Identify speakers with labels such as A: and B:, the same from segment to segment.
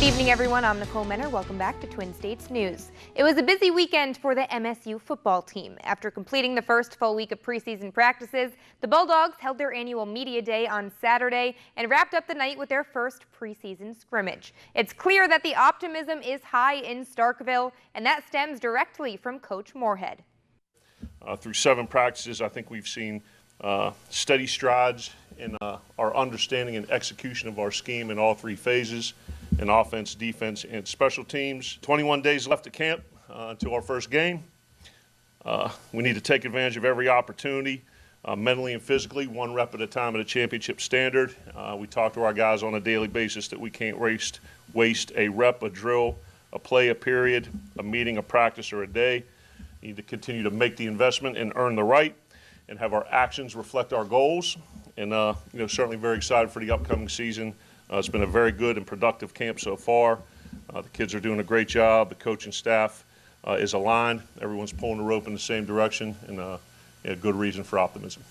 A: Good evening, everyone. I'm Nicole Menner. Welcome back to Twin States News. It was a busy weekend for the MSU football team. After completing the first full week of preseason practices, the Bulldogs held their annual media day on Saturday and wrapped up the night with their first preseason scrimmage. It's clear that the optimism is high in Starkville, and that stems directly from Coach Moorhead.
B: Through 7 practices, I think we've seen steady strides in our understanding and execution of our scheme in all 3 phases, in offense, defense, and special teams. 21 days left at camp until our first game. We need to take advantage of every opportunity, mentally and physically, 1 rep at a time at a championship standard. We talk to our guys on a daily basis that we can't waste a rep, a drill, a play, a period, a meeting, a practice, or a day. We need to continue to make the investment and earn the right and have our actions reflect our goals. And certainly very excited for the upcoming season. It's been a very good and productive camp so far. The kids are doing a great job. The coaching staff is aligned. Everyone's pulling the rope in the same direction, and a good reason for optimism.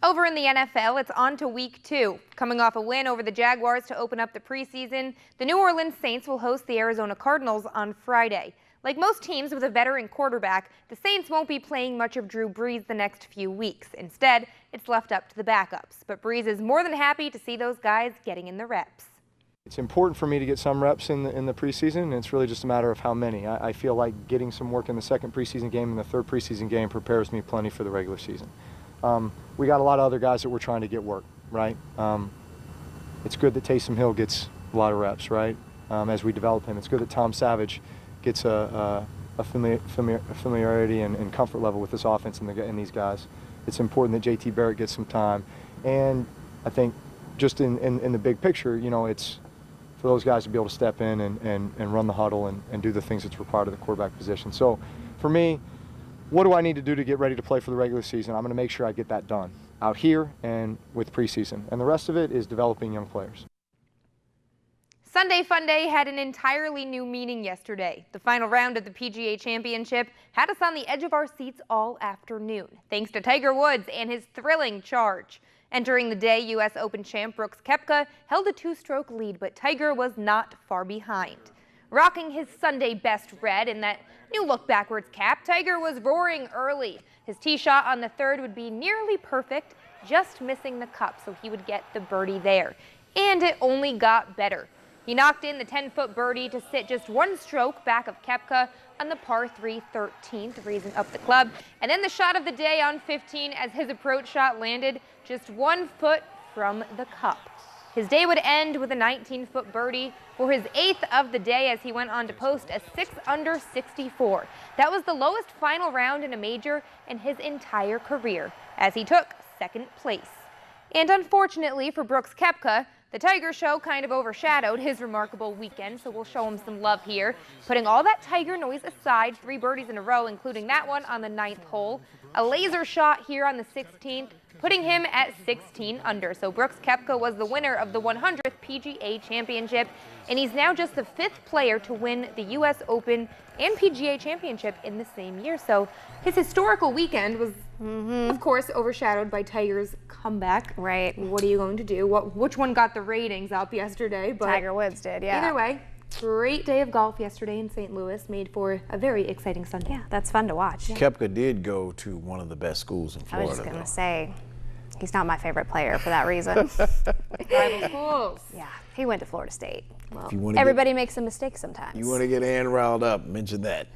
A: Over in the NFL, it's on to week 2. Coming off a win over the Jaguars to open up the preseason, the New Orleans Saints will host the Arizona Cardinals on Friday. Like most teams with a veteran quarterback, the Saints won't be playing much of Drew Brees the next few weeks. Instead, it's left up to the backups. But Brees is more than happy to see those guys getting in the reps.
C: It's important for me to get some reps in the preseason, and it's really just a matter of how many. I feel like getting some work in the 2nd preseason game and the 3rd preseason game prepares me plenty for the regular season. We got a lot of other guys that we're trying to get work, right? It's good that Taysom Hill gets a lot of reps, right, as we develop him. It's good that Tom Savage gets a familiarity and comfort level with this offense and these guys. It's important that J.T. Barrett gets some time. And I think just in the big picture, it's for those guys to be able to step in and run the huddle and do the things that's required of the quarterback position. So for me, what do I need to do to get ready to play for the regular season? I'm going to make sure I get that done out here and with preseason. And the rest of it is developing young players.
A: Sunday Fun Day had an entirely new meaning yesterday. The final round of the PGA Championship had us on the edge of our seats all afternoon, thanks to Tiger Woods and his thrilling charge. Entering the day, U.S. Open champ Brooks Koepka held a 2-stroke lead, but Tiger was not far behind. Rocking his Sunday best red in that new look backwards cap, Tiger was roaring early. His tee shot on the 3rd would be nearly perfect, just missing the cup, so he would get the birdie there. And it only got better. He knocked in the 10-foot birdie to sit just 1 stroke back of Koepka on the par 3 13th, raising up the club. And then the shot of the day on 15 as his approach shot landed just 1 foot from the cup. His day would end with a 19-foot birdie for his 8th of the day as he went on to post a 6-under 64. That was the lowest final round in a major in his entire career as he took 2nd place. And unfortunately for Brooks Koepka, the Tiger Show kind of overshadowed his remarkable weekend, so we'll show him some love here. Putting all that Tiger noise aside, 3 birdies in a row, including that one on the 9th hole. A laser shot here on the 16th, putting him at 16 under. So Brooks Koepka was the winner of the 100th PGA Championship, and he's now just the 5th player to win the U.S. Open and PGA Championship in the same year. So his historical weekend was, of course, overshadowed by Tiger's comeback.
D: Right.
A: What are you going to do? Which one got the ratings up yesterday? But
D: Tiger Woods did, yeah.
A: Either way, great day of golf yesterday in St. Louis, made for a very exciting Sunday.
D: Yeah, that's fun to watch.
A: Yeah.
E: Koepka did go to one of the best schools in Florida.
D: I was just going to say, he's not my favorite player for that reason.
A: Rival schools.
D: Yeah, he went to Florida State.
A: Well,
D: everybody makes a mistake sometimes.
E: You want to get Ann riled up, mention that.